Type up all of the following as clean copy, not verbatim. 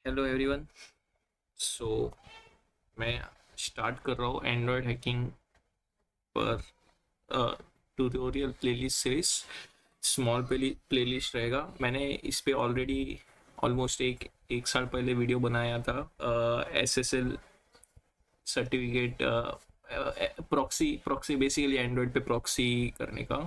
Hello everyone. सो मैं start कर रहा हूँ एंड्रॉयड हैकिंग पर tutorial playlist series. Small playlist रहेगा। मैंने इस पे ऑलरेडी ऑलमोस्ट एक साल पहले वीडियो बनाया था। SSL certificate, proxy proxy basically Android पे प्रॉक्सी करने का।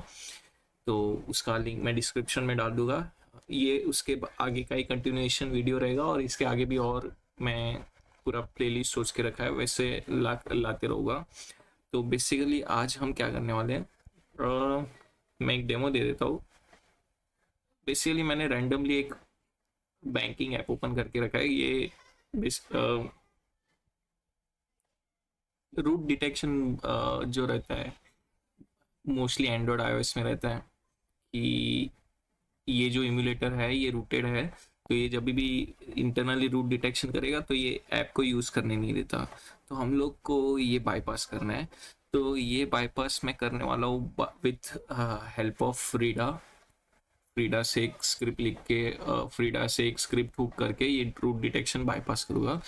तो उसका लिंक मैं डिस्क्रिप्शन में डाल दूंगा। ये उसके आगे का ही कंटिन्यूएशन वीडियो रहेगा और इसके आगे भी और मैं पूरा प्लेलिस्ट सोच के रखा है, वैसे लाते रहूँगा। तो बेसिकली आज हम क्या करने वाले हैं, मैं एक डेमो दे देता हूँ। बेसिकली मैंने रैंडमली एक बैंकिंग ऐप ओपन करके रखा है। ये रूट डिटेक्शन जो रहता है, मोस्टली एंड्रॉयड आईओएस में रहता है कि ये जो इम्यूलेटर है ये रूटेड है। तो ये जब भी इंटरनली रूट डिटेक्शन करेगा तो ये ऐप को यूज़ करने नहीं देता। तो हम लोग को ये बाईपास करना है। तो ये बाईपास मैं करने वाला हूँ with help of Frida. Frida से एक स्क्रिप्ट लिख के, फ्रीडा से एक स्क्रिप्ट हुक करके ये रूट डिटेक्शन बाईपास करूँगा।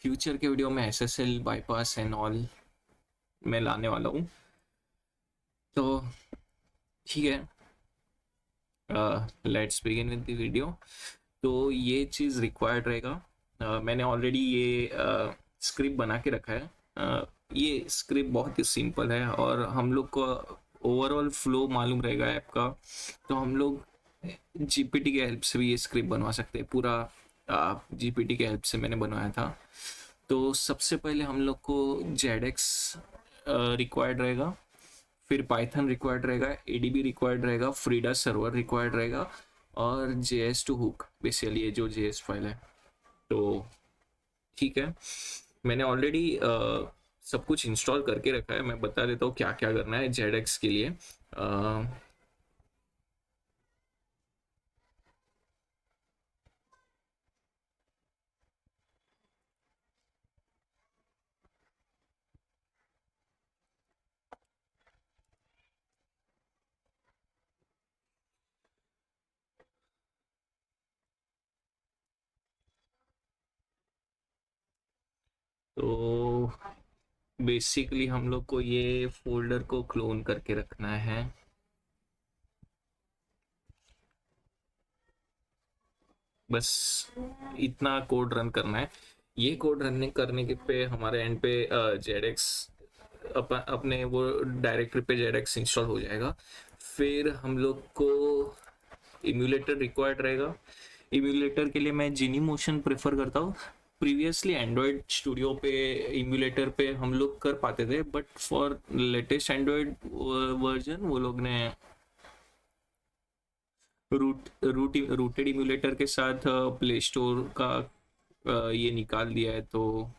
फ्यूचर के वीडियो में एसएसएल बाईपास एंड ऑल मैं लाने वाला हूँ। तो ठीक है, let's begin with the video. तो ये चीज़ रिक्वायर्ड रहेगा। मैंने ऑलरेडी ये स्क्रिप्ट बना के रखा है। ये स्क्रिप्ट बहुत ही सिंपल है और हम लोग को ओवरऑल फ्लो मालूम रहेगा ऐप का। तो हम लोग जीपीटी के हेल्प से भी ये स्क्रिप्ट बनवा सकते हैं। पूरा जीपीटी के हेल्प से मैंने बनवाया था। तो सबसे पहले हम लोग को जेडेक्स रिक्वायर्ड रहेगा, फिर पाइथन रिक्वायर्ड रहेगा, एडीबी रिक्वायर्ड रहेगा, फ्रीडा सर्वर रिक्वायर्ड रहेगा और जेएस टू हुक, बेसिकली ये जो जेएस फाइल है। तो ठीक है, मैंने ऑलरेडी सब कुछ इंस्टॉल करके रखा है। मैं बता देता हूँ क्या क्या करना है जेडेक्स के लिए। तो बेसिकली हम लोग को ये फोल्डर को क्लोन करके रखना है। बस इतना कोड रन करना है। ये कोड रन करने के पे हमारे एंड पे जेडेक्स अपने वो डायरेक्टरी पे जेडेक्स इंस्टॉल हो जाएगा। फिर हम लोग को इम्यूलेटर रिक्वायर्ड रहेगा। इम्यूलेटर के लिए मैं जिनी मोशन प्रेफर करता हूँ। प्रीवियसली एंड्रॉयड स्टूडियो पे इम्यूलेटर पे हम लोग कर पाते थे, but for latest Android version वो लोग ने रूटेड इम्यूलेटर के साथ प्ले स्टोर का ये निकाल दिया है। तो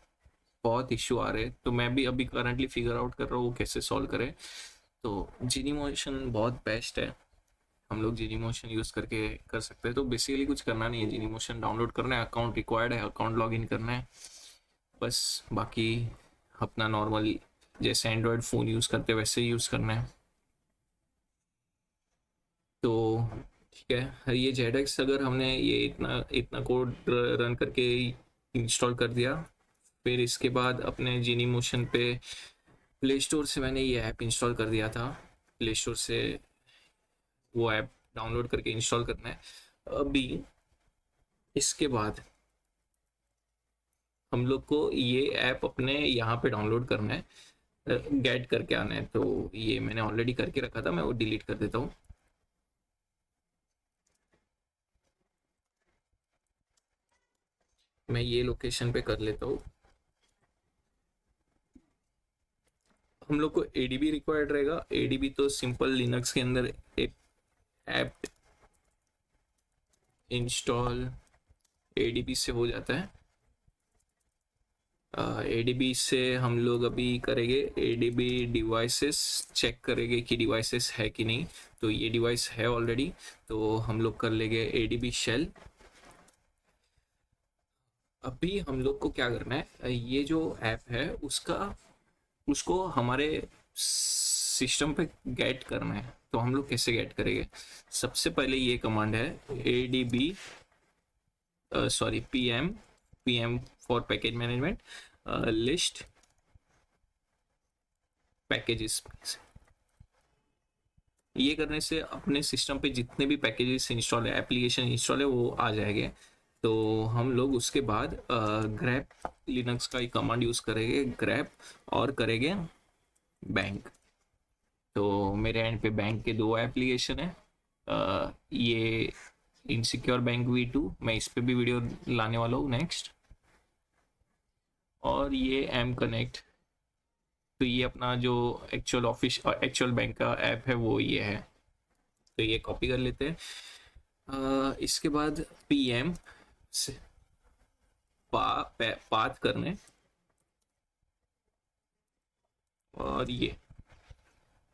बहुत इश्यू आ रहे हैं। तो मैं भी अभी करंटली फिगर आउट कर रहा हूँ कैसे सॉल्व करें। तो जीनी मोशन बहुत बेस्ट है, हम लोग जीनी मोशन यूज़ करके कर सकते हैं। तो बेसिकली कुछ करना नहीं है, जीनी मोशन डाउनलोड करना है, अकाउंट रिक्वायर्ड है, अकाउंट लॉगिन करना है बस। बाकी अपना नॉर्मल जैसे एंड्रॉयड फ़ोन यूज़ करते वैसे ही यूज़ करना है। तो ठीक है, ये जेडेक्स अगर हमने ये इतना इतना कोड रन करके इंस्टॉल कर दिया, फिर इसके बाद अपने जीनी मोशन पे प्ले स्टोर से मैंने ये ऐप इंस्टॉल कर दिया था। प्ले स्टोर से वो ऐप डाउनलोड करके इंस्टॉल करना है। अभी इसके बाद हम लोग को ये ऐप अपने यहाँ पे डाउनलोड करना है, गेट करके आना है। तो ये मैंने ऑलरेडी करके रखा था, मैं वो डिलीट कर देता हूँ। मैं ये लोकेशन पे कर लेता हूँ। हम लोग को एडीबी रिक्वायर्ड रहेगा। एडीबी तो सिंपल लिनक्स के अंदर एक ऐप इंस्टॉल एडीबी से हो जाता है। एडीबी से हम लोग अभी करेंगे एडीबी डिवाइसेस, चेक करेंगे कि डिवाइसेस है कि नहीं। तो ये डिवाइस है ऑलरेडी, तो हम लोग कर लेंगे एडीबी शेल। अभी हम लोग को क्या करना है, ये जो ऐप है उसका उसको हमारे सिस्टम पे गेट करना है। तो हम लोग कैसे गेट करेंगे, सबसे पहले ये कमांड है A D B sorry P M PM for package management, list packages. ये करने से अपने सिस्टम पे जितने भी पैकेजेस इंस्टॉल है, एप्लीकेशन इंस्टॉल है, वो आ जाएंगे। तो हम लोग उसके बाद ग्रैप लिनक्स का एक कमांड यूज़ करेंगे, ग्रैप, और करेंगे बैंक। तो मेरे एंड पे बैंक के दो एप्लीकेशन है। ये इनसिक्योर बैंक V2, मैं इस पे भी वीडियो लाने वाला हूँ नेक्स्ट। और ये एम कनेक्ट, तो ये अपना जो एक्चुअल बैंक का ऐप है वो ये है। तो ये कॉपी कर लेते हैं। इसके बाद PM से पाथ करने, और ये,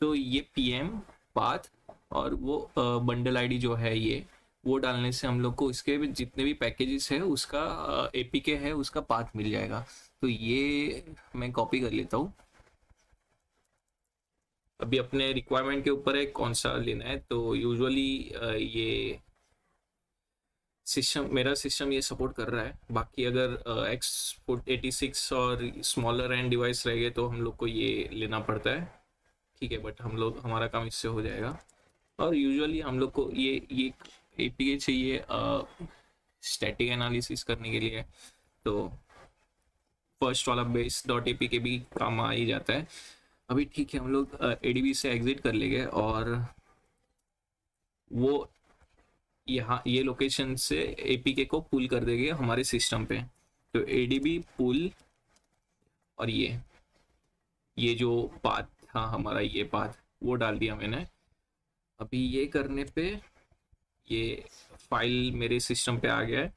तो ये PM पाथ, और वो बंडल आईडी जो है ये, वो डालने से हम लोग को इसके जितने भी पैकेजेस है उसका APK है उसका पाथ मिल जाएगा। तो ये मैं कॉपी कर लेता हूँ। अभी अपने रिक्वायरमेंट के ऊपर है कौन सा लेना है। तो यूजुअली ये सिस्टम, मेरा सिस्टम ये सपोर्ट कर रहा है। बाकी अगर X86 और स्मॉलर एंड डिवाइस रहेंगे तो हम लोग को ये लेना पड़ता है, ठीक है। बट हम लोग, हमारा काम इससे हो जाएगा। और यूजुअली हम लोग को ये APK चाहिए स्टैटिक एनालिसिस करने के लिए। तो फर्स्ट वाला बेस डॉट APK भी काम आ ही जाता है। अभी ठीक है, हम लोग ADB से एग्जिट कर लेंगे और वो यहाँ ये लोकेशन से APK को पुल कर देंगे हमारे सिस्टम पे। तो ADB पुल, और ये जो पाथ था हमारा, ये पाथ वो डाल दिया मैंने। अभी ये करने पे ये फाइल मेरे सिस्टम पे आ गया है,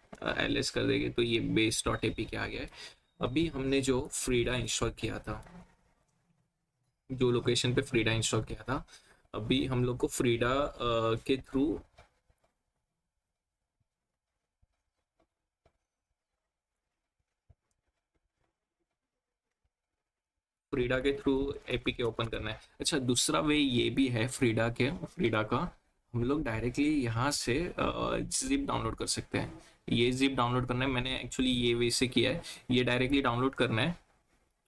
LS कर देंगे तो ये बेस डॉट APK आ गया है। अभी हमने जो फ्रीडा इंस्टॉल किया था, जो लोकेशन पे फ्रीडा इंस्टॉल किया था, अभी हम लोग को फ्रीडा के थ्रू APK ओपन करना है। अच्छा, दूसरा वे ये भी है फ्रीडा का, हम लोग डायरेक्टली यहाँ से जिप डाउनलोड कर सकते हैं। ये जिप डाउनलोड करना है, मैंने एक्चुअली ये वे से किया है। ये डायरेक्टली डाउनलोड करना है,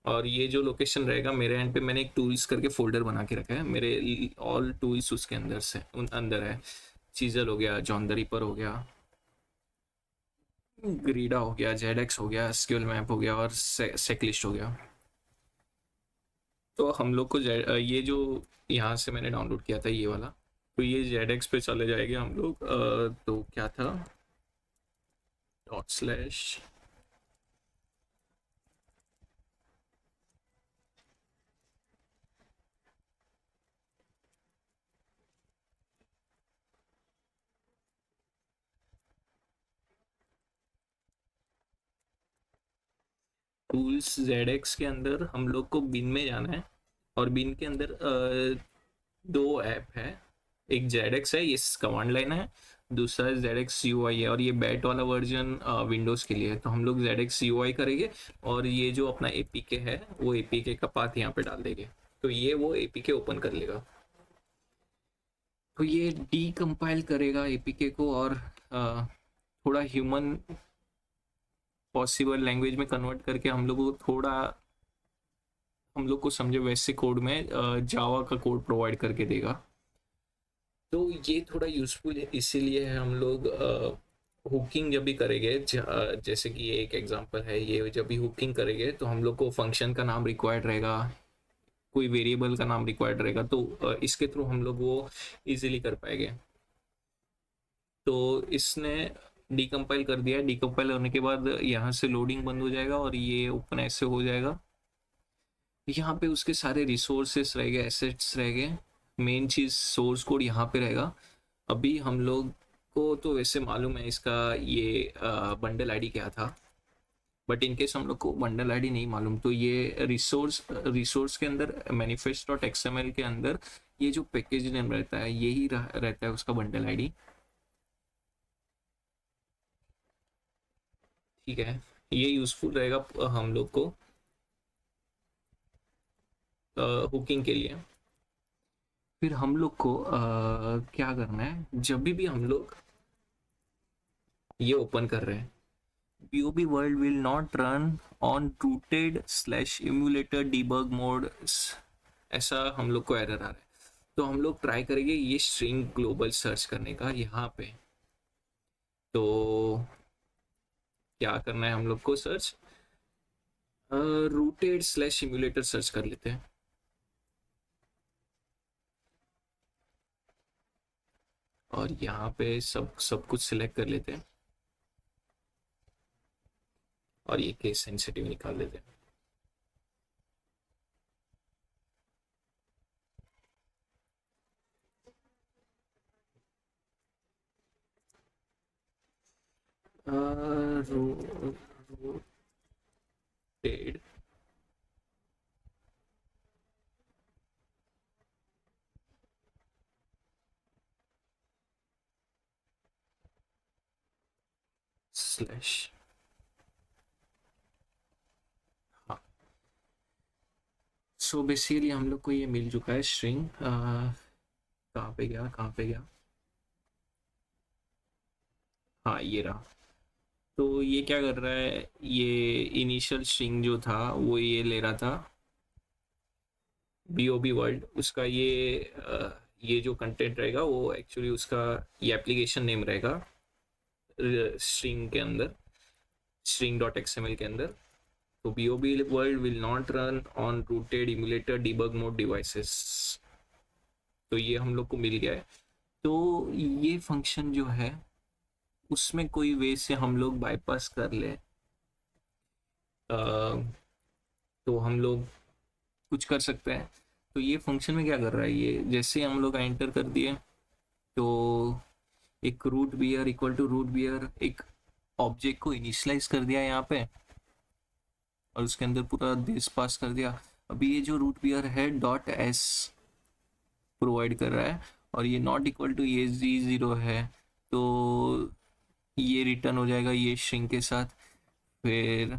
और ये जो लोकेशन रहेगा मेरे एंड पे, मैंने एक टूल्स करके फोल्डर बना के रखा है। मेरे ऑल टूल्स उसके अंदर है। चीजल हो गया, जॉन द रिपर हो गया, ग्रीडा हो गया, जेडएक्स हो गया, स्क्यूल मैप हो गया, और सेकलिस्ट हो गया। तो हम लोग को ये जो यहाँ से मैंने डाउनलोड किया था ये वाला, तो ये जेडएक्स पे चले जाएंगे हम लोग। तो क्या था, /, टूल्स जेडएक्स के अंदर हम लोग को बिन में जाना है। और बिन के अंदर दो ऐप है, एक जेडएक्स है, ये कमांड लाइन है। दूसरा जेडएक्स UI है, और ये बैट वाला वर्जन विंडोज़ के लिए है। तो हम लोग जेडएक्स UI करेंगे, और ये जो अपना APK है वो APK का पाथ यहाँ पे डाल देंगे। तो ये वो APK ओपन कर लेगा। तो ये डीकम्पाइल करेगा APK को, और थोड़ा ह्यूमन पॉसिबल लैंग्वेज में कन्वर्ट करके हम लोग को समझे वैसे कोड में जावा का कोड प्रोवाइड करके देगा। तो ये थोड़ा यूजफुल है, इसीलिए हम लोग हुकिंग जब भी करेंगे, जैसे कि ये एक एग्जांपल है, ये जब भी हुकिंग करेंगे तो हम लोग को फंक्शन का नाम रिक्वायर्ड रहेगा, कोई वेरिएबल का नाम रिक्वायर्ड रहेगा। तो इसके थ्रू हम लोग वो इजीली कर पाएंगे। तो इसने डीकम्पाइल कर दिया। डीकम्पाइल होने के बाद यहाँ से लोडिंग बंद हो जाएगा, और ये ओपन ऐसे हो जाएगा। यहाँ पे उसके सारे रिसोर्सेस रह गए, एसेट्स रह गए। मेन चीज़ सोर्स कोड यहाँ पे रहेगा। अभी हम लोग को तो वैसे मालूम है इसका ये बंडल आईडी क्या था, बट इनकेस हम लोग को बंडल आईडी नहीं मालूम, तो ये रिसोर्स के अंदर manifest.xml के अंदर ये जो पैकेज नेम रहता है यही रहता है उसका बंडल आईडी, ठीक है। ये यूजफुल रहेगा हम लोग को हुकिंग के लिए। फिर हम लोग को क्या करना है, जब भी हम लोग ये ओपन कर रहे हैं BOB world will not run on rooted slash emulator debug mode, ऐसा हम लोग को एरर आ रहा है। तो हम लोग ट्राई करेंगे ये स्ट्रिंग ग्लोबल सर्च करने का यहाँ पे। तो क्या करना है हम लोग को, search rooted slash emulator search कर लेते हैं। और यहाँ पे सब सब कुछ सिलेक्ट कर लेते हैं और ये केस सेंसिटिव निकाल लेते हैं। रोटेड स्लैश, हाँ। सो बेसिकली हम लोग को ये मिल चुका है स्ट्रिंग। कहाँ पे गया, कहाँ पे गया, हाँ ये रहा। तो ये क्या कर रहा है, ये इनिशियल स्ट्रिंग जो था वो ये ले रहा था BOB वर्ल्ड, उसका ये जो कंटेंट रहेगा वो एक्चुअली उसका ये एप्लीकेशन नेम रहेगा स्ट्रिंग के अंदर, स्ट्रिंग डॉट एक्सएमएल के अंदर। तो BOB world will not run on rooted emulator debug mode devices. तो ये हम लोग को मिल गया है। तो ये फंक्शन जो है उसमें कोई वे से हम लोग बाईपास कर ले, तो हम लोग कुछ कर सकते हैं। तो ये फंक्शन में क्या कर रहा है, ये जैसे हम लोग एंटर कर दिए तो एक root beer equal to root beer, एक ऑब्जेक्ट को इनिशियलाइज कर दिया यहाँ पे और उसके अंदर पूरा दिस पास कर दिया। अभी ये जो रूट बियर है डॉट एस प्रोवाइड कर रहा है और ये नॉट इक्वल टू ये जी0 है, तो ये रिटर्न हो जाएगा ये स्ट्रिंग के साथ। फिर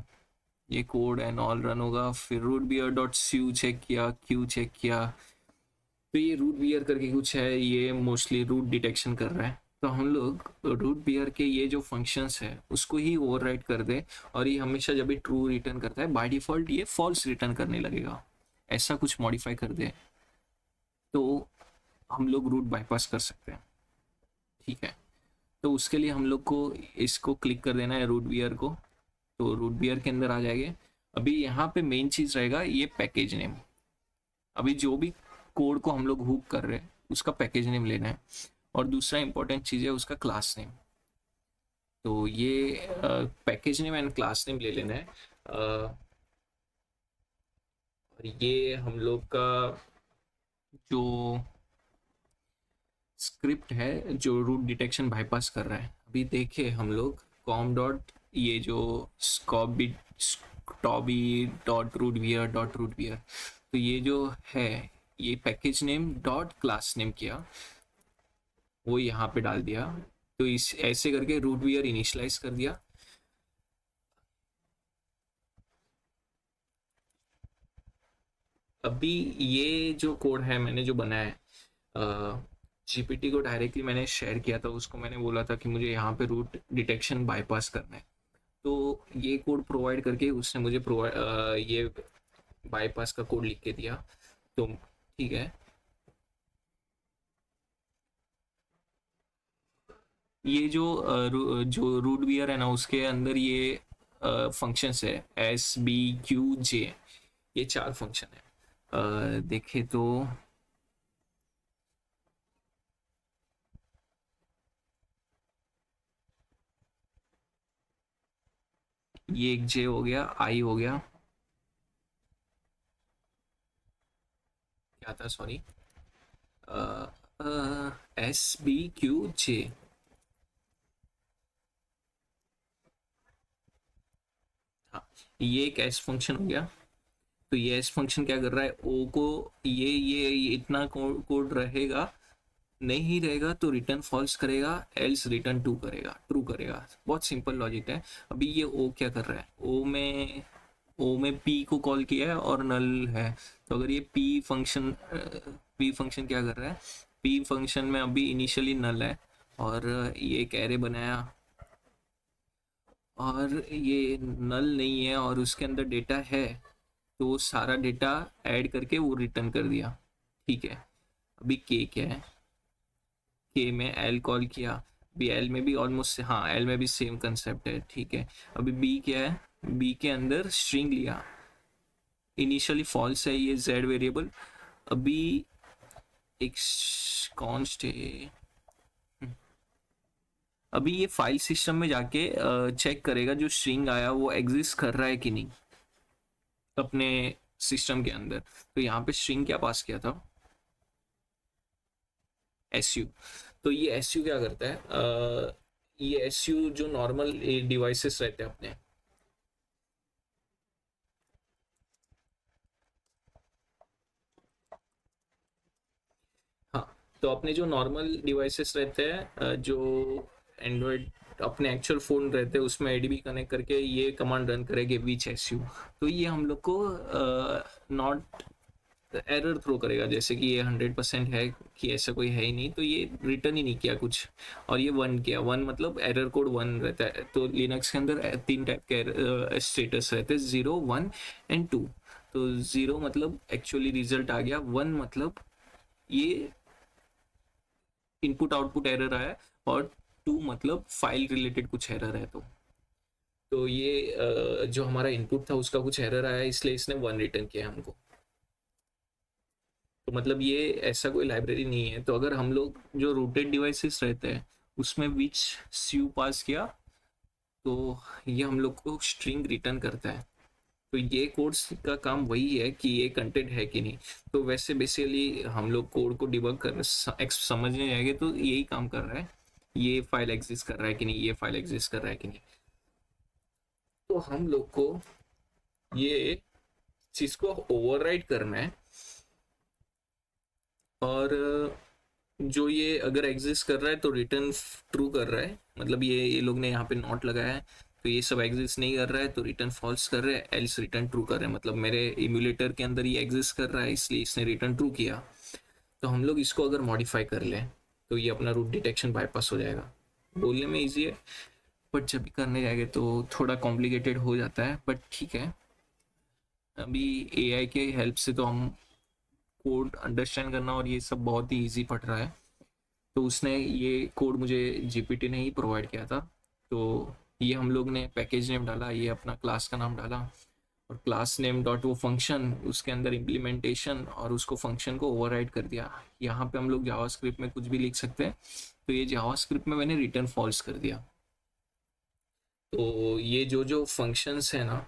ये कोड एंड ऑल रन होगा, फिर रूट बियर डॉट स्यू चेक किया, क्यू चेक किया। तो ये रूट बियर करके कुछ है, ये मोस्टली रूट डिटेक्शन कर रहा है। तो हम लोग रूट बियर के ये जो फंक्शंस है उसको ही ओवरराइड कर दे और ये हमेशा जब भी ट्रू रिटर्न करता है बाय डिफॉल्ट ये फॉल्स रिटर्न करने लगेगा, ऐसा कुछ मॉडिफाई कर दे तो हम लोग रूट बाईपास कर सकते हैं। ठीक है, तो उसके लिए हम लोग को इसको क्लिक कर देना है रूट बियर को। तो रूट बियर के अंदर आ जाएंगे। अभी यहाँ पे मेन चीज रहेगा ये पैकेज नेम। अभी जो भी कोड को हम लोग हुक कर रहे हैं उसका पैकेज नेम लेना है और दूसरा इंपॉर्टेंट चीज है उसका क्लास नेम। तो ये package name and class name ले लेना है। और ये हम लोग का जो स्क्रिप्ट है जो रूट डिटेक्शन बाईपास कर रहा है, अभी देखे हम लोग कॉम डॉट ये जो स्कॉबी टॉबी डॉट रूट वियर, तो ये जो है ये package name dot class name किया, वो यहाँ पे डाल दिया। तो इस ऐसे करके रूट वियर इनिशियलाइज कर दिया। अभी ये जो कोड है मैंने जो बनाया है जीपीटी को डायरेक्टली मैंने शेयर किया था, उसको मैंने बोला था कि मुझे यहाँ पे रूट डिटेक्शन बाईपास करना है। तो ये कोड प्रोवाइड करके उसने मुझे प्रोवाइड ये बाईपास का कोड लिख के दिया। तो ठीक है, ये जो रूट बियर है ना उसके अंदर ये फंक्शंस है SBQJ, ये 4 फंक्शन है। देखे तो ये एक J हो गया, I हो गया, क्या था सॉरी, SBQJ। हाँ, ये एक S फंक्शन हो गया। तो ये एस फंक्शन क्या कर रहा है, ओ को ये इतना कोड रहेगा, नहीं रहेगा तो रिटर्न फॉल्स करेगा, एल्स रिटर्न ट्रू करेगा। बहुत सिंपल लॉजिक है। अभी ये ओ क्या कर रहा है, ओ में पी को कॉल किया है और नल है। तो अगर ये पी फंक्शन क्या कर रहा है, पी फंक्शन में अभी इनिशियली नल है और ये एक एरे बनाया और ये नल नहीं है और उसके अंदर डेटा है, तो वो सारा डेटा ऐड करके वो रिटर्न कर दिया। ठीक है, अभी के क्या है, के में एल कॉल किया, अभी एल में भी ऑलमोस्ट, हाँ एल में भी सेम कंसेप्ट है। ठीक है, अभी बी क्या है, बी के अंदर स्ट्रिंग लिया, इनिशियली फॉल्स है ये जेड वेरिएबल। अभी एक कॉन्स्ट है, अभी ये फाइल सिस्टम में जाके चेक करेगा जो स्ट्रिंग आया वो एग्जिस्ट कर रहा है कि नहीं अपने सिस्टम के अंदर। तो यहाँ पे स्ट्रिंग क्या पास किया था, एस यू। तो ये एस यू क्या करता है, ये एस यू जो नॉर्मल डिवाइसेस रहते हैं अपने, हाँ, तो अपने जो नॉर्मल डिवाइसेस रहते हैं, जो एंड्रॉयड अपने एक्चुअल फ़ोन रहते हैं उसमें एडीबी कनेक्ट करके ये कमांड रन करेंगे विच एस यू। तो ये हम लोग को नॉट एरर थ्रो करेगा, जैसे कि ये 100% है कि ऐसा कोई है ही नहीं, तो ये रिटर्न ही नहीं किया कुछ। और ये वन किया, वन मतलब एरर कोड वन रहता है। तो लिनक्स के अंदर तीन टाइप के स्टेटस रहते हैं, 0 1 एंड 2। तो 0 मतलब एक्चुअली रिजल्ट आ गया, वन मतलब ये इनपुट आउटपुट एरर आया, और टू मतलब फाइल रिलेटेड कुछ एरर है। तो ये जो हमारा इनपुट था उसका कुछ एरर आया, इसलिए इसने वन रिटर्न किया हमको। तो मतलब ये ऐसा कोई लाइब्रेरी नहीं है। तो अगर हम लोग जो रूटेड डिवाइसेस रहते हैं उसमें विच स्यू पास किया, तो ये हम लोग को स्ट्रिंग रिटर्न करता है। तो ये कोड्स का काम वही है कि ये कंटेंट है कि नहीं। तो वैसे बेसिकली हम लोग कोड को डिबग कर समझने जाएंगे तो यही काम कर रहा है, ये फाइल एग्जिस्ट कर रहा है कि नहीं, ये फाइल एग्जिस्ट कर रहा है कि नहीं। तो हम लोग को ये चीज को ओवरराइड करना है। और जो ये अगर एग्जिस्ट कर रहा है तो रिटर्न ट्रू कर रहा है, मतलब ये लोग ने यहाँ पे नॉट लगाया है। तो ये सब एग्जिस्ट नहीं कर रहा है तो रिटर्न फॉल्स कर रहे हैं, एल्स रिटर्न ट्रू कर रहे हैं, मतलब मेरे इम्यूलेटर के अंदर ये एग्जिस्ट कर रहा है इसलिए इसने रिटर्न ट्रू किया। तो हम लोग इसको अगर मॉडिफाई कर लें तो ये अपना रूट डिटेक्शन बाईपास हो जाएगा। बोलने में ईजी है, बट जब भी करने जाएंगे तो थोड़ा कॉम्प्लिकेटेड हो जाता है, बट ठीक है। अभी एआई के हेल्प से तो हम कोड अंडरस्टैंड करना और ये सब बहुत ही ईजी पड़ रहा है। तो उसने ये कोड मुझे जीपीटी ने ही प्रोवाइड किया था। तो ये हम लोग ने पैकेज नेम डाला, ये अपना क्लास का नाम डाला, और क्लास नेम डॉट वो फंक्शन उसके अंदर इम्प्लीमेंटेशन, और उसको फंक्शन को ओवरराइड कर दिया। यहाँ पे हम लोग जावास्क्रिप्ट में कुछ भी लिख सकते हैं, तो ये जावास्क्रिप्ट में मैंने रिटर्न फॉल्स कर दिया। तो ये जो जो फंक्शंस है ना,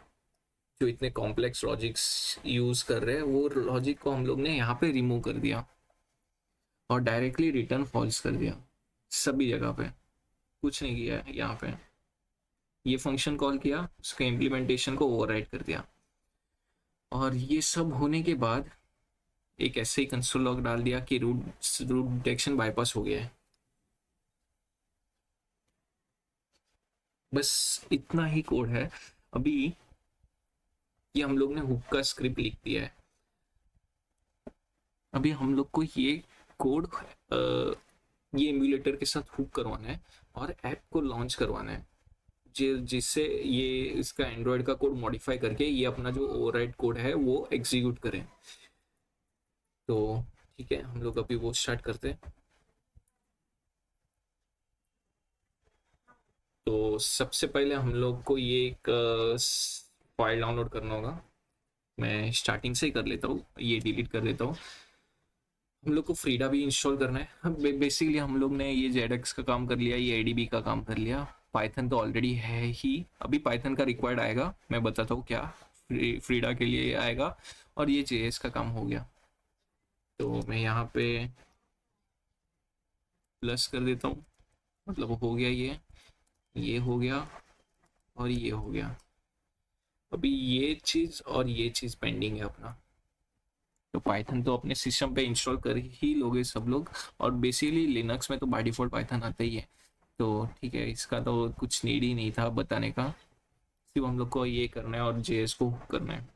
जो इतने कॉम्प्लेक्स लॉजिक्स यूज कर रहे हैं, वो लॉजिक को हम लोग ने यहाँ पे रिमूव कर दिया और डायरेक्टली रिटर्न फॉल्स कर दिया सभी जगह पे। कुछ नहीं किया है यहाँ पे, ये फंक्शन कॉल किया, उसके इम्प्लीमेंटेशन को ओवरराइड कर दिया। और ये सब होने के बाद एक ऐसे ही कंसोल लॉग डाल दिया कि रूट रूट डिटेक्शन बाईपास हो गया है। बस इतना ही कोड है। अभी ये हम लोग ने हुक का स्क्रिप्ट लिख दिया है। अभी हम लोग को ये कोड ये इम्यूलेटर के साथ हुक करवाना है और ऐप को लॉन्च करवाना है, जिससे ये इसका एंड्रॉयड का कोड मॉडिफाई करके ये अपना जो ओवरराइड कोड है वो एग्जीक्यूट करें। तो ठीक है, हम लोग अभी वो स्टार्ट करते हैं। तो सबसे पहले हम लोग को ये एक फाइल डाउनलोड करना होगा। मैं स्टार्टिंग से ही कर लेता हूँ, ये डिलीट कर देता हूँ। हम लोग को फ्रीडा भी इंस्टॉल करना है। बेसिकली हम लोग ने ये जेडक्स का काम कर लिया, ये एडीबी का काम कर लिया। पाइथन तो ऑलरेडी है ही, अभी पाइथन का रिक्वायर्ड आएगा, मैं बताता हूँ क्या फ्रीडा के लिए आएगा। और ये जेएस का काम हो गया, तो मैं यहाँ पे प्लस कर देता हूँ, मतलब हो गया ये हो गया और ये हो गया। अभी ये चीज़ और ये चीज़ पेंडिंग है अपना। तो पाइथन तो अपने सिस्टम पे इंस्टॉल कर ही लोगे सब लोग, और बेसिकली लिनक्स में तो बाय डिफॉल्ट पाइथन आता ही है। तो ठीक है, इसका तो कुछ नीड ही नहीं था बताने का, सिर्फ हम लोग को ये करना है और जेएस को करना है।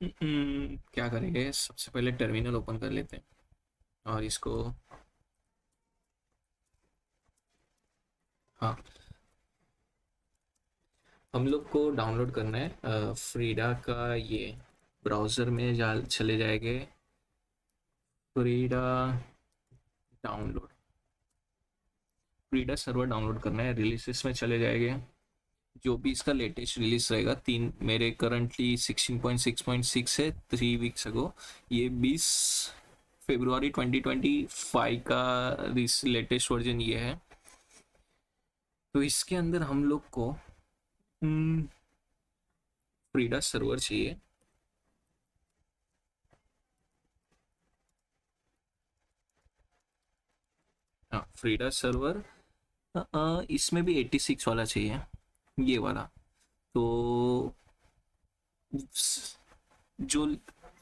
क्या करेंगे, सबसे पहले टर्मिनल ओपन कर लेते हैं और इसको हाँ, हम लोग को डाउनलोड करना है फ्रीडा का ये ब्राउज़र में जा चले जाएंगे। Frida download, Frida server download करना है, रिलीजेस में चले जाएंगे। जो भी इसका लेटेस्ट रिलीज रहेगा, तीन मेरे करंटली 16.6.6 है 3 वीक्स अगो, ये 20 फरवरी 2025 का लेटेस्ट वर्जन ये है। तो इसके अंदर हम लोग को फ्रीडा सर्वर चाहिए। हाँ, फ्रीडा सर्वर, इसमें भी 86 वाला चाहिए, ये वाला। तो जो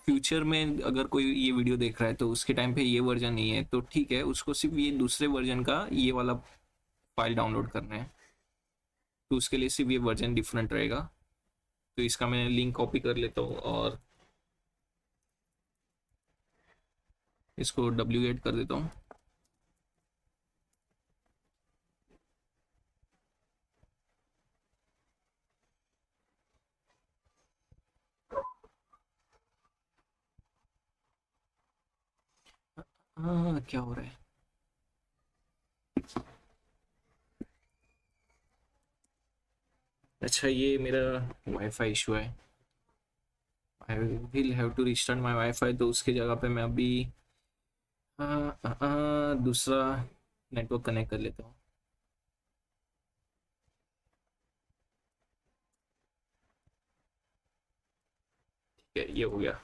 फ्यूचर में अगर कोई ये वीडियो देख रहा है तो उसके टाइम पे ये वर्जन नहीं है तो ठीक है, उसको सिर्फ ये दूसरे वर्जन का ये वाला फाइल डाउनलोड करना है, तो उसके लिए सिर्फ ये वर्जन डिफरेंट रहेगा। तो इसका मैं लिंक कॉपी कर लेता हूँ और इसको डब्ल्यू8 कर देता हूँ। हाँ, क्या हो रहा है? अच्छा, ये मेरा वाईफाई इशू है। I will have to restart my wifi, तो उसकी जगह पे मैं अभी दूसरा नेटवर्क कनेक्ट कर लेता हूँ। ठीक है, ये हो गया।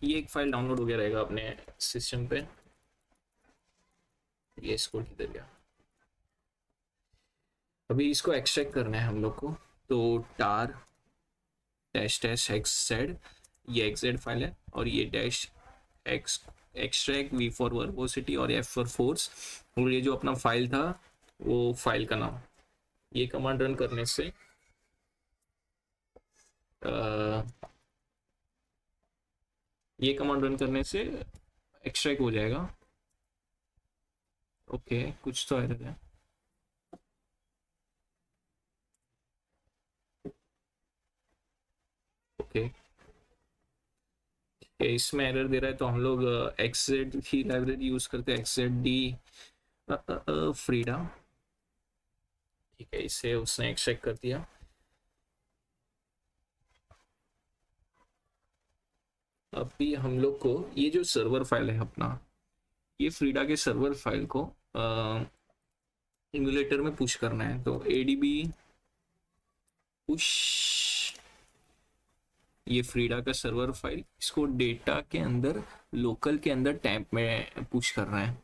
ये एक फाइल डाउनलोड हो गया रहेगा अपने सिस्टम पे। ये इसको किधर गया? अभी इसको एक्सट्रैक्ट करना है हम लोग को। तो tar dash dash X Z, ये एक्स जेड फाइल है, और ये dash X extract V for verbosity और एफ फॉर फोर्स, और ये जो अपना फाइल था वो फाइल का नाम। ये कमांड रन करने से आ, ये कमांड रन करने से एक्सट्रैक्ट हो जाएगा। ओके, कुछ तो एरर है। ओके, इसमें एरर दे रहा है तो हम लोग एक्सजेड की लाइब्रेरी यूज करते हैं, एक्सजेड डी फ्रीडा। ठीक है, इसे उसने एक्सट्रैक्ट कर दिया। अभी हम लोग को ये जो सर्वर फाइल है अपना, ये फ्रीडा के सर्वर फाइल को इम्यूलेटर में पुश करना है। तो एडीबी पुश, ये फ्रीडा का सर्वर फाइल, इसको डेटा के अंदर लोकल के अंदर टैंप में पुश करना है।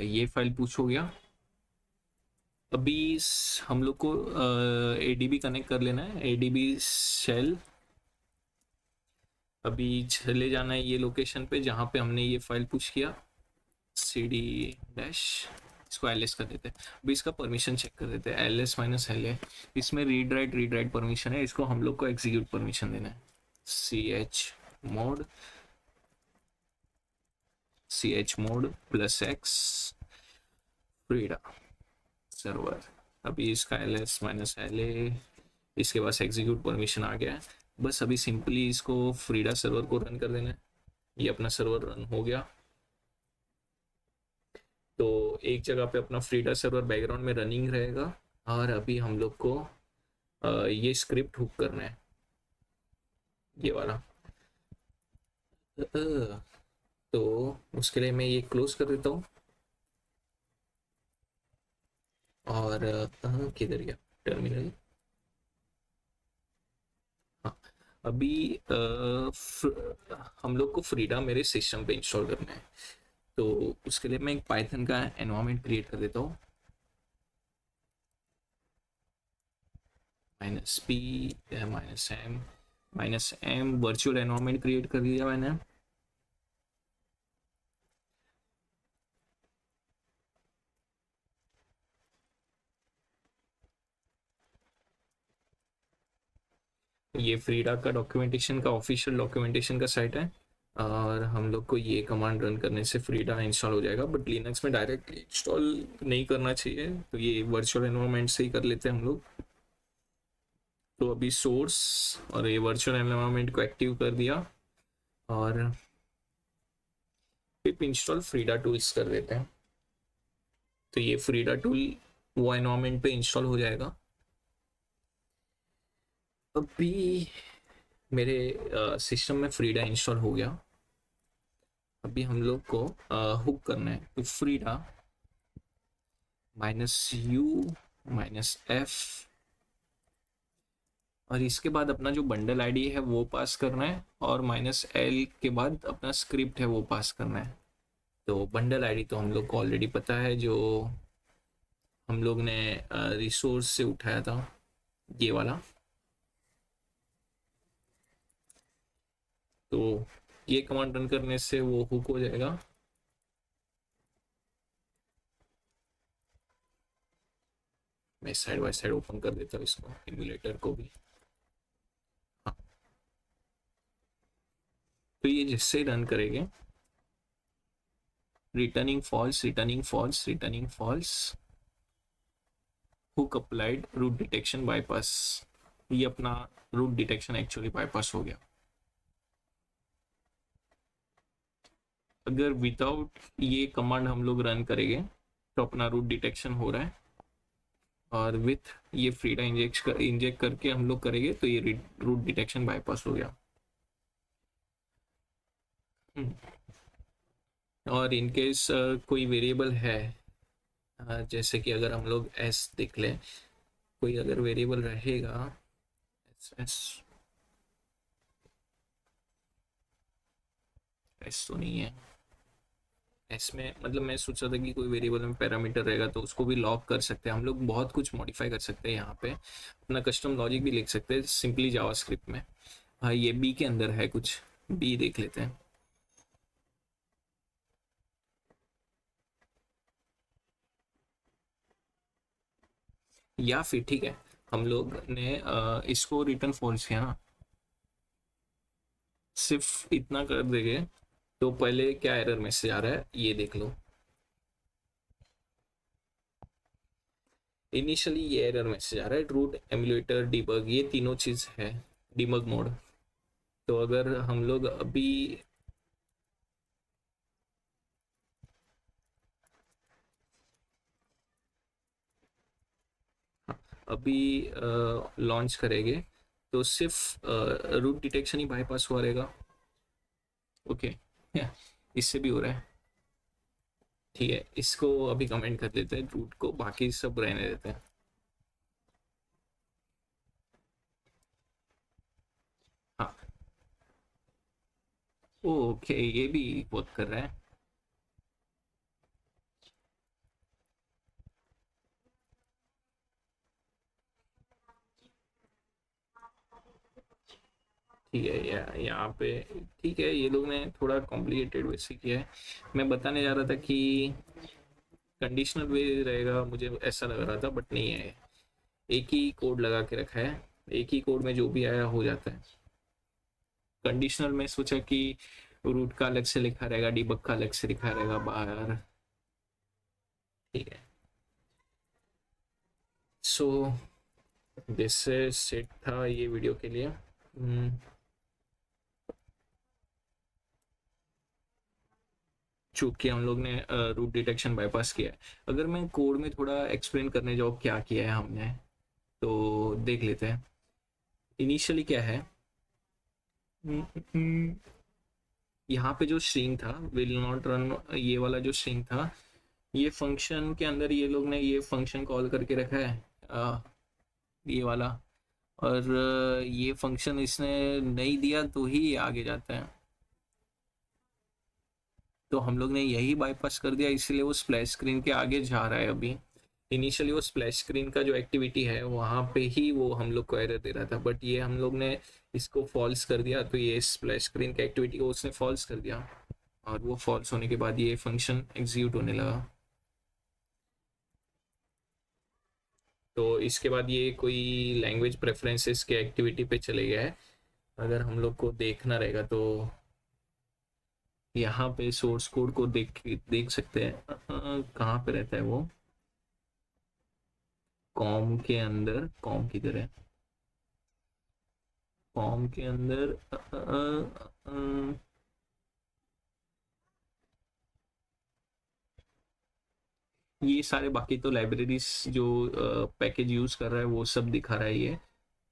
ये फाइल पुश हो गया। अभी हम लोग को एडीबी कनेक्ट कर लेना है, एडीबी शेल। अभी चले जाना है ये लोकेशन पे जहाँ पे हमने ये फाइल पुश किया, सी डी डैश, इसको एल एस कर देते हैं। अभी इसका परमिशन चेक कर देते हैं, एल एस माइनस एल है, इसमें रीड राइट परमिशन है, इसको हम लोग को एग्जीक्यूट परमिशन देना है। C H mod, C H mod plus X Frida server. अभी इसका L S minus L A, इसके पास एग्जीक्यूट परमिशन आ गया है। बस अभी सिंपली इसको फ्रीडा सर्वर को रन कर देना है। ये अपना सर्वर रन हो गया। तो एक जगह पे अपना फ्रीडा सर्वर बैकग्राउंड में रनिंग रहेगा, और अभी हम लोग को ये स्क्रिप्ट हुक करना है, ये वाला। तो उसके लिए मैं ये क्लोज कर देता हूँ, और किधर गया टर्मिनल? हाँ, अभी हम लोग को फ्रीडा मेरे सिस्टम पे इंस्टॉल करना है। तो उसके लिए मैं एक पाइथन का एनवायरनमेंट क्रिएट कर देता हूँ, -p -m virtual environment create कर दिया मैंने। ये फ्रीडा का डॉक्यूमेंटेशन का ऑफिशियल डॉक्यूमेंटेशन का साइट है। और हम लोग को ये कमांड रन करने से फ्रीडा इंस्टॉल हो जाएगा, बट लिनक्स में डायरेक्ट इंस्टॉल नहीं करना चाहिए, तो ये वर्चुअल एनवायरनमेंट से ही कर लेते हैं हम लोग। तो अभी सोर्स और ये वर्चुअल एनवायरनमेंट को एक्टिव कर दिया और पिप इंस्टॉल फ्रीडा टूल्स कर देते हैं। तो ये फ्रीडा टूल वो एनवायरनमेंट पे इंस्टॉल हो जाएगा। अभी मेरे सिस्टम में फ्रीडा इंस्टॉल हो गया। अभी हम लोग को हुक करना है, तो फ्रीडा -u -f और इसके बाद अपना जो बंडल आईडी है वो पास करना है, और -l के बाद अपना स्क्रिप्ट है वो पास करना है। तो बंडल आईडी तो हम लोग को ऑलरेडी पता है, जो हम लोग ने रिसोर्स से उठाया था, ये वाला। तो ये कमांड रन करने से वो हुक हो जाएगा। मैं साइड बाय साइड ओपन कर देता हूँ इसको, एमुलेटर को भी। हाँ, तो ये जिससे रन करेंगे, returning false, returning false, returning false, hook applied, root detection bypass. ये अपना रूट डिटेक्शन एक्चुअली बाईपास हो गया। अगर विदाउट ये कमांड हम लोग रन करेंगे तो अपना रूट डिटेक्शन हो रहा है, और विथ ये फ्रीडा इंजेक्ट करके हम लोग करेंगे तो ये रूट डिटेक्शन बाईपास हो गया। और इनकेस कोई वेरिएबल है, जैसे कि अगर हम लोग एस देख लें, कोई अगर वेरिएबल रहेगा, एस एस एस तो नहीं है, एस में मतलब मैं सोच रहा था कि कोई वेरिएबल में पैरामीटर रहेगा तो उसको भी लॉक कर सकते हैं हम लोग, बहुत कुछ मॉडिफाई कर सकते हैं यहाँ पे, अपना कस्टम लॉजिक भी लिख सकते हैं सिंपली जावास्क्रिप्ट में। हाँ, ये बी के अंदर है कुछ, बी देख लेते हैं। या फिर ठीक है, हम लोग ने इसको रिटर्न फॉल्स किया ना, सिर्फ इतना कर देंगे तो पहले क्या एरर मैसेज आ रहा है ये देख लो। इनिशियली ये एरर मैसेज आ रहा है, रूट एमुलेटर डिबग, ये तीनों चीज है, डिबग मोड। तो अगर हम लोग अभी अभी लॉन्च करेंगे तो सिर्फ रूट डिटेक्शन ही बाईपास हुआ रहेगा। ओके, इससे भी हो रहा है। ठीक है, इसको अभी कमेंट कर देते हैं, रूट को बाकी सब रहने देते हैं। हाँ, ओके, ये भी वर्क कर रहा है। ठीक है, यहाँ पे ठीक है, ये लोग ने थोड़ा कॉम्प्लिकेटेड वैसे किया है। मैं बताने जा रहा था कि कंडीशनल वे रहेगा, मुझे ऐसा लग रहा था, बट नहीं है। एक ही कोड लगा के रखा है, एक ही कोड में जो भी आया हो जाता है। कंडीशनल में सोचा कि रूट का अलग से लिखा रहेगा, डिबग का अलग से लिखा रहेगा बाहर। ठीक है, सो जैसे सेट था ये वीडियो के लिए। चूंकि हम लोग ने रूट डिटेक्शन बाईपास किया है, अगर मैं कोड में थोड़ा एक्सप्लेन करने जाऊँ क्या किया है हमने, तो देख लेते हैं। इनिशियली क्या है, यहाँ पे जो स्ट्रिंग था विल नॉट रन, ये वाला जो स्ट्रिंग था, ये फंक्शन के अंदर ये लोग ने ये फंक्शन कॉल करके रखा है, ये वाला। और ये फंक्शन इसने नहीं दिया तो ही ये आगे जाता है, तो हम लोग ने यही बाईपास कर दिया, इसीलिए वो स्प्लैश स्क्रीन के आगे जा रहा है अभी। इनिशियली वो स्प्लैश स्क्रीन का जो एक्टिविटी है वहाँ पे ही वो हम लोग को एरर दे रहा था, बट ये हम लोग ने इसको फॉल्स कर दिया, तो ये स्प्लैश स्क्रीन की एक्टिविटी को उसने फॉल्स कर दिया, और वो फॉल्स होने के बाद ये फंक्शन एग्जीक्यूट होने लगा। तो इसके बाद ये कोई लैंग्वेज प्रेफरेंसेस के एक्टिविटी पे चले गया है, अगर हम लोग को देखना रहेगा तो। यहाँ पे सोर्स कोड को देख सकते हैं। कहाँ पे रहता है वो? कॉम के अंदर, कॉम किधर है? कॉम के अंदर ये सारे बाकी तो लाइब्रेरीज जो पैकेज यूज कर रहा है वो सब दिखा रहा है ये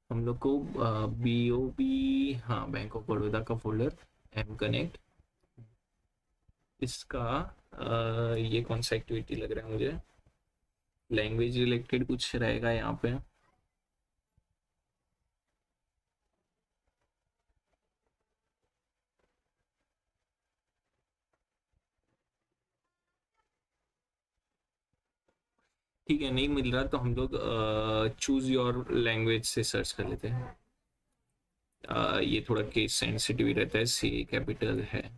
हम लोग को। BOB, हाँ, बैंक ऑफ बड़ौदा का फोल्डर, एम कनेक्ट, इसका ये कौन सा एक्टिविटी लग रहा है मुझे? लैंग्वेज रिलेटेड कुछ रहेगा यहाँ पे। ठीक है, नहीं मिल रहा तो हम लोग चूज योर लैंग्वेज से सर्च कर लेते हैं। ये थोड़ा केस सेंसिटिव ही रहता है, सी कैपिटल है।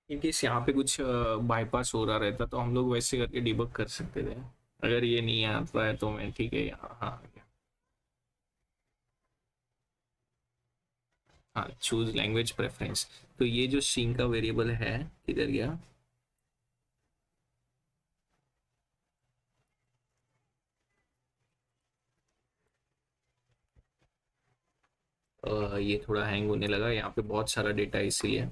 इनकेस यहाँ पे कुछ बाईपास हो रहा रहता तो हम लोग वैसे करके डिबग कर सकते थे। अगर ये नहीं आता है तो मैं ठीक है यहाँ, हाँ। हाँ, चूज लैंग्वेज प्रेफरेंस। तो ये जो स्ट्रिंग का वेरिएबल है किधर गया? ये थोड़ा हैंग होने लगा, यहाँ पे बहुत सारा डेटा है इसीलिए।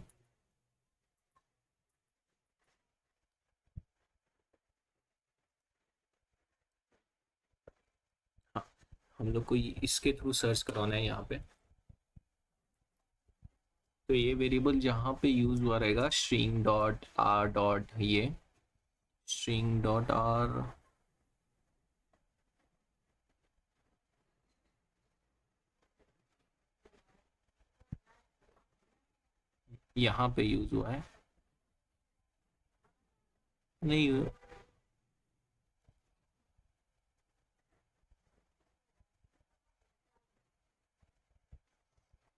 हाँ, हम लोग को इसके थ्रू सर्च करवाना है यहाँ पे। तो ये वेरिएबल जहाँ पे यूज हुआ रहेगा, स्ट्रिंग डॉट आर डॉट, ये स्ट्रिंग डॉट आर, यहाँ पे यूज हुआ है। नहीं,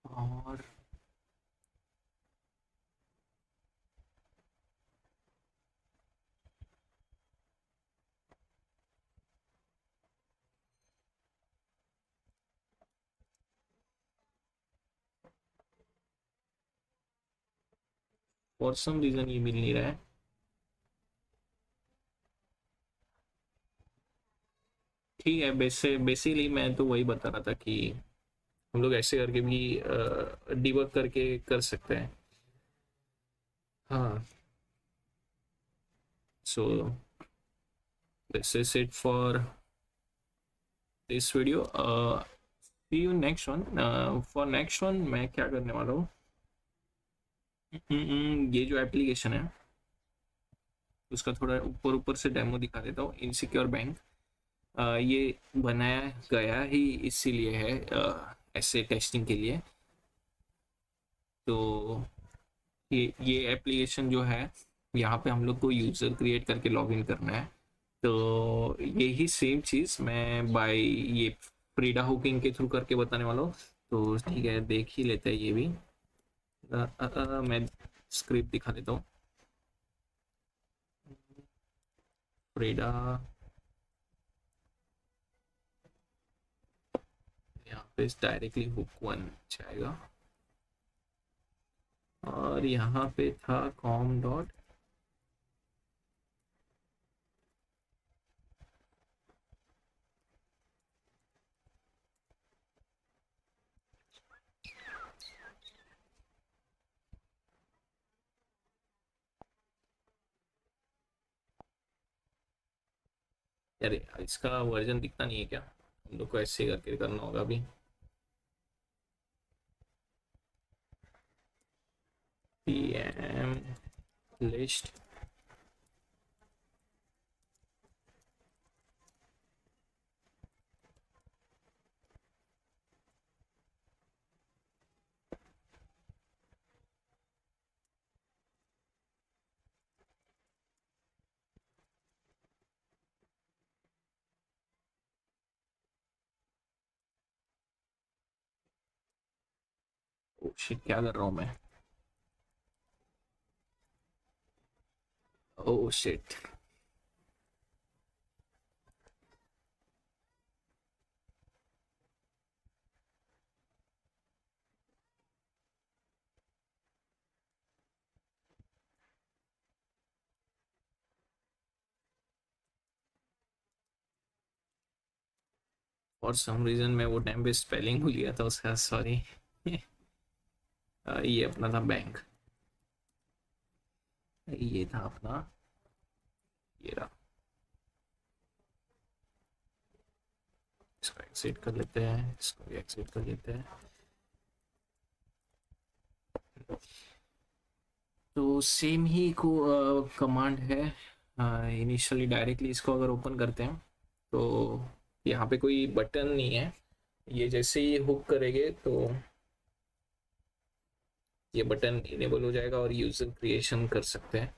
और फॉर सम रीजन ये मिल नहीं रहा है। ठीक है, बेसिकली मैं तो वही बता रहा था कि हम लोग ऐसे करके भी डिबग करके कर सकते हैं। हाँ, so this is it for this video. See you next one. For next one मैं क्या करने वाला हूँ, ये जो एप्लीकेशन है उसका थोड़ा ऊपर ऊपर से डेमो दिखा देता हूँ। इनसिक्योर बैंक ये बनाया गया ही इसीलिए है, ऐसे टेस्टिंग के लिए। तो ये एप्लीकेशन जो है, यहाँ पे हम लोग को यूज़र क्रिएट करके लॉगिन करना है। तो यही सेम चीज़ मैं बाय ये फ्रीडा हुकिंग के थ्रू करके बताने वाला हूँ। तो ठीक है, देख ही लेते हैं ये भी। मैं स्क्रिप्ट दिखा देता हूँ। फ्रीडा, यहाँ पे डायरेक्टली हुक वन जाएगा, और यहाँ पे था कॉम डॉट। अरे, इसका वर्जन दिखता नहीं है क्या? हम लोग को ऐसे करके करना होगा अभी। PM लिस्ट, ओ शिट, क्या कर रहा हूँ मैं? Oh shit. For some reason मैं वो टाइम पे स्पेलिंग भूल गया था उसका, सॉरी। ये अपना था बैंक, ये था अपना, ये रहा। इसको एक्सिट कर लेते हैं, इसको भी एक्सिट कर लेते हैं। तो सेम ही को कमांड है। इनिशियली डायरेक्टली इसको अगर ओपन करते हैं तो यहाँ पे कोई बटन नहीं है। ये जैसे ही हुक करेंगे तो ये बटन इनेबल हो जाएगा और यूजर क्रिएशन कर सकते हैं।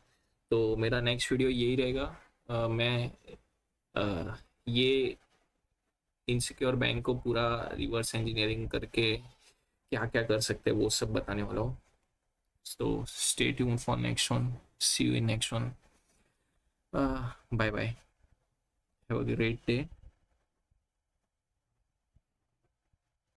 तो मेरा नेक्स्ट वीडियो यही रहेगा। मैं ये इनसिक्योर बैंक को पूरा रिवर्स इंजीनियरिंग करके क्या क्या कर सकते हैं वो सब बताने वाला हूँ। So stay tuned for next one. See you in next one. Bye bye. Have a great day.